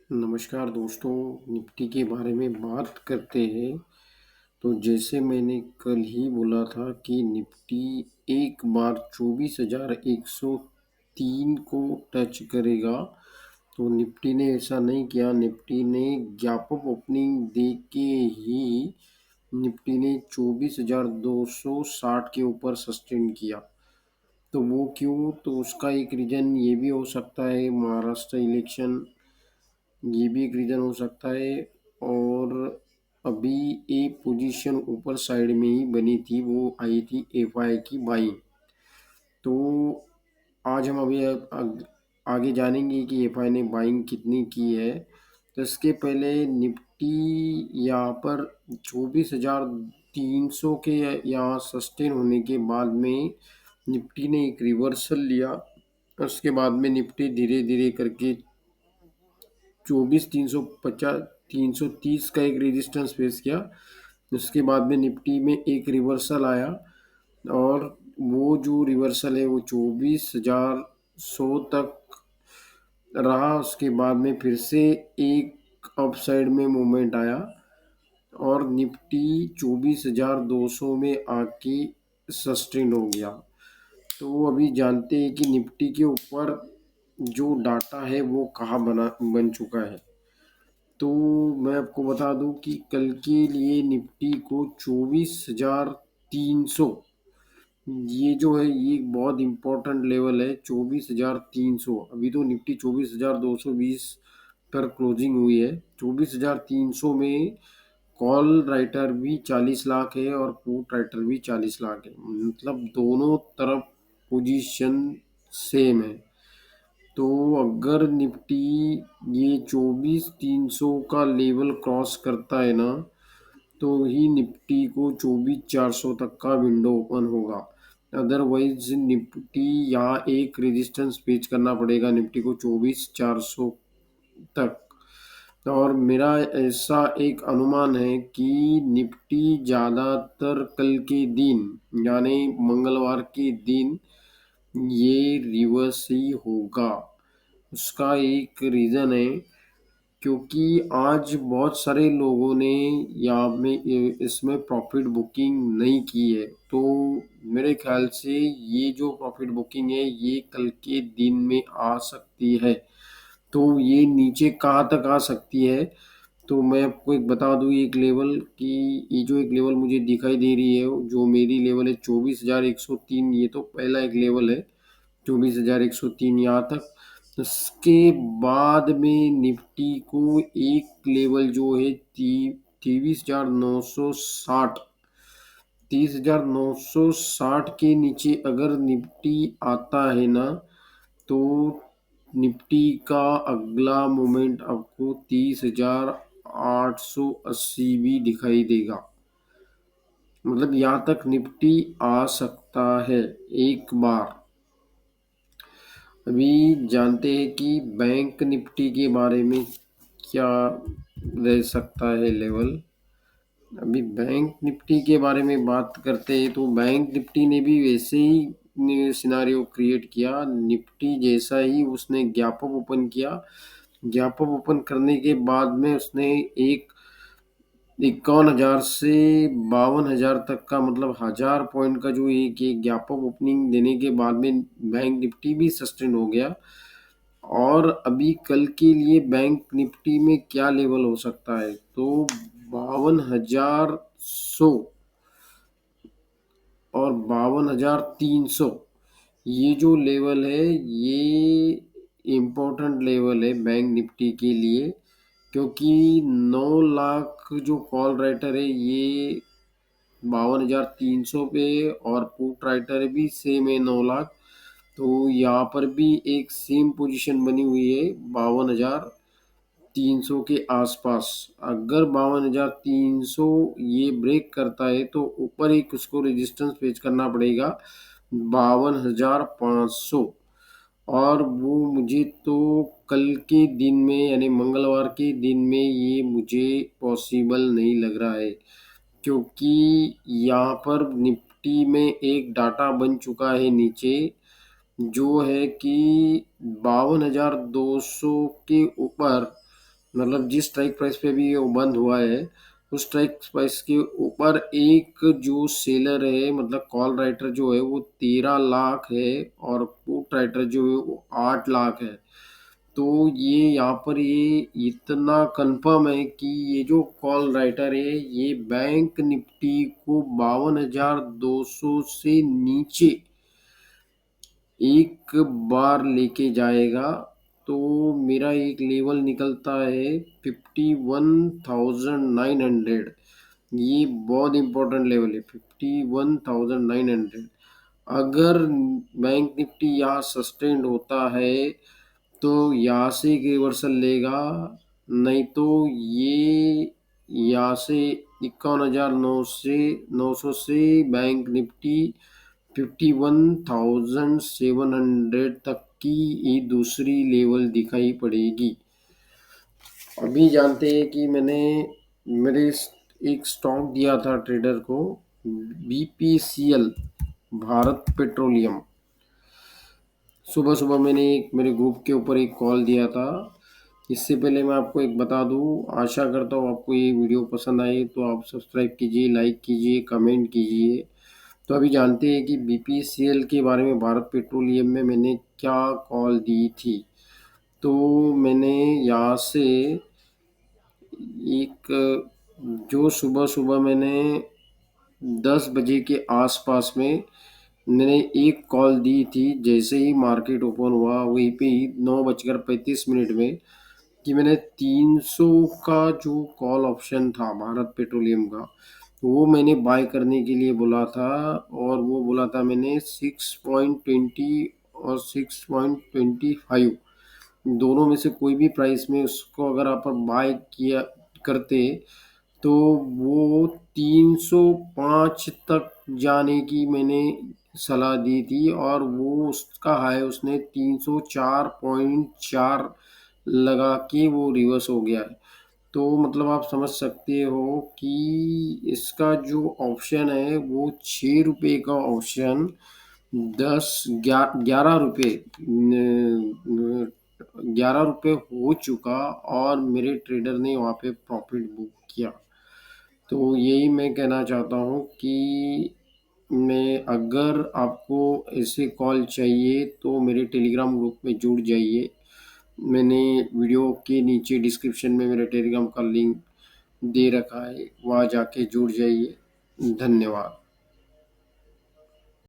नमस्कार दोस्तों। निफ्टी के बारे में बात करते हैं। तो जैसे मैंने कल ही बोला था कि निफ्टी एक बार 24,103 को टच करेगा। तो निफ्टी ने ऐसा नहीं किया। निफ्टी ने गैप अप ओपनिंग दे के ही निफ्टी ने 24,260 के ऊपर सस्टेन किया। तो वो क्यों? तो उसका एक रीज़न ये भी हो सकता है, महाराष्ट्र इलेक्शन, ये भी एक रीज़न हो सकता है। और अभी एक पोजीशन ऊपर साइड में ही बनी थी, वो आई थी एफआई की बाइंग। तो आज हम अभी आगे जानेंगे कि एफआई ने बाइंग कितनी की है। तो इसके पहले निफ्टी यहाँ पर 24,300 के यहाँ सस्टेन होने के बाद में निफ्टी ने एक रिवर्सल लिया। उसके बाद में निफ्टी धीरे धीरे करके 24,350 330 का एक रेजिस्टेंस फेस किया। उसके बाद में निफ्टी में एक रिवर्सल आया, और वो जो रिवर्सल है वो 24,100 तक रहा। उसके बाद में फिर से एक अपसाइड में मूवमेंट आया, और निफ्टी 24,200 में आके सस्टेन हो गया। तो अभी जानते हैं कि निफ्टी के ऊपर जो डाटा है वो कहाँ बन चुका है। तो मैं आपको बता दूं कि कल के लिए निफ्टी को 24,300, ये जो है ये एक बहुत इम्पोर्टेंट लेवल है। 24,300, अभी तो निफ्टी 24,220 पर क्लोजिंग हुई है। 24,300 में कॉल राइटर भी 40 लाख है और पुट राइटर भी 40 लाख है, मतलब दोनों तरफ पोजीशन सेम है। तो अगर निफ्टी ये 24,300 का लेवल क्रॉस करता है ना, तो ही निफ्टी को 24,400 तक का विंडो ओपन होगा। अदरवाइज निफ्टी यहाँ एक रेजिस्टेंस पेच करना पड़ेगा निफ्टी को 24,400 तक। और मेरा ऐसा एक अनुमान है कि निफ्टी ज़्यादातर कल के दिन, यानी मंगलवार के दिन, ये रिवर्स ही होगा। उसका एक रीज़न है, क्योंकि आज बहुत सारे लोगों ने यहाँ में इसमें प्रॉफिट बुकिंग नहीं की है। तो मेरे ख्याल से ये जो प्रॉफिट बुकिंग है ये कल के दिन में आ सकती है। तो ये नीचे कहाँ तक आ सकती है? तो मैं आपको एक बता दूँ एक लेवल की, ये जो एक लेवल मुझे दिखाई दे रही है जो मेरी लेवल है 24,103, ये तो पहला एक लेवल है 24,103 यहाँ तक। उसके बाद में निफ्टी को एक लेवल जो है 23,960, 30,960 के नीचे अगर निफ्टी आता है ना, तो निफ्टी का अगला मोमेंट आपको 30,880 भी दिखाई देगा। मतलब यहाँ तक निफ्टी आ सकता है एक बार। अभी जानते हैं कि बैंक निफ्टी के बारे में क्या रह सकता है लेवल। अभी बैंक निफ्टी के बारे में बात करते हैं तो बैंक निफ्टी ने भी वैसे ही सिनारियो क्रिएट किया। निफ्टी जैसा ही उसने गैप अप ओपन किया, गैप अप ओपन करने के बाद में उसने एक 51,000 से 52,000 तक का, मतलब 1,000 पॉइंट का जो एक गैप अप ओपनिंग देने के बाद में बैंक निफ्टी भी सस्टेन हो गया। और अभी कल के लिए बैंक निफ्टी में क्या लेवल हो सकता है? तो 52,100 और 52,300, ये जो लेवल है ये इम्पोर्टेंट लेवल है बैंक निफ्टी के लिए। क्योंकि 9 लाख जो कॉल राइटर है ये 52,300 पे, और पुट राइटर भी सेम है 9 लाख। तो यहाँ पर भी एक सेम पोजीशन बनी हुई है 52,300 के आसपास। अगर 52,300 ये ब्रेक करता है तो ऊपर एक उसको रेजिस्टेंस फेस करना पड़ेगा 52,500। और वो मुझे तो कल के दिन में, यानी मंगलवार के दिन में, ये मुझे पॉसिबल नहीं लग रहा है। क्योंकि यहाँ पर निफ्टी में एक डाटा बन चुका है नीचे, जो है कि 52,200 के ऊपर मतलब जिस स्ट्राइक प्राइस पे भी वो बंद हुआ है, उस स्ट्राइक प्राइस के ऊपर एक जो सेलर है, मतलब कॉल राइटर जो है वो 13 लाख है, और पुट राइटर जो है वो 8 लाख है। तो ये यहाँ पर ये इतना कंफर्म है कि ये जो कॉल राइटर है ये बैंक निफ्टी को 52,200 से नीचे एक बार लेके जाएगा। तो मेरा एक लेवल निकलता है 51,900। ये बहुत इंपॉर्टेंट लेवल है, 51,900। अगर बैंक निफ्टी यहाँ सस्टेन्ड होता है तो यहाँ से एक रिवर्सल लेगा, नहीं तो ये यहाँ से 51,900 से बैंक निफ्टी 51,700 तक की ये दूसरी लेवल दिखाई पड़ेगी। अभी जानते हैं कि मैंने मेरे एक स्टॉक दिया था ट्रेडर को, BPCL, भारत पेट्रोलियम। सुबह सुबह मैंने एक मेरे ग्रुप के ऊपर एक कॉल दिया था। इससे पहले मैं आपको एक बता दूं, आशा करता हूँ आपको ये वीडियो पसंद आए तो आप सब्सक्राइब कीजिए, लाइक कीजिए, कमेंट कीजिए। तो अभी जानते हैं कि BPCL के बारे में, भारत पेट्रोलियम में मैंने क्या कॉल दी थी। तो मैंने यहाँ से एक, जो सुबह सुबह मैंने 10 बजे के आसपास में मैंने एक कॉल दी थी, जैसे ही मार्केट ओपन हुआ वहीं पे ही 9:35 में, कि मैंने 300 का जो कॉल ऑप्शन था भारत पेट्रोलियम का, वो मैंने बाय करने के लिए बोला था। और वो बोला था मैंने 6.20 और 6.25, दोनों में से कोई भी प्राइस में उसको अगर आप बाय किया करते तो वो 305 तक जाने की मैंने सलाह दी थी, और वो उसका हाई उसने 304.4 लगा के वो रिवर्स हो गया है। तो मतलब आप समझ सकते हो कि इसका जो ऑप्शन है वो 6 रुपये का ऑप्शन 11 रुपये हो चुका, और मेरे ट्रेडर ने वहाँ पे प्रॉफिट बुक किया। तो यही मैं कहना चाहता हूँ कि मैं, अगर आपको ऐसे कॉल चाहिए तो मेरे टेलीग्राम ग्रुप में जुड़ जाइए। मैंने वीडियो के नीचे डिस्क्रिप्शन में मेरे टेलीग्राम का लिंक दे रखा है, वहाँ जाके जुड़ जाइए। धन्यवाद।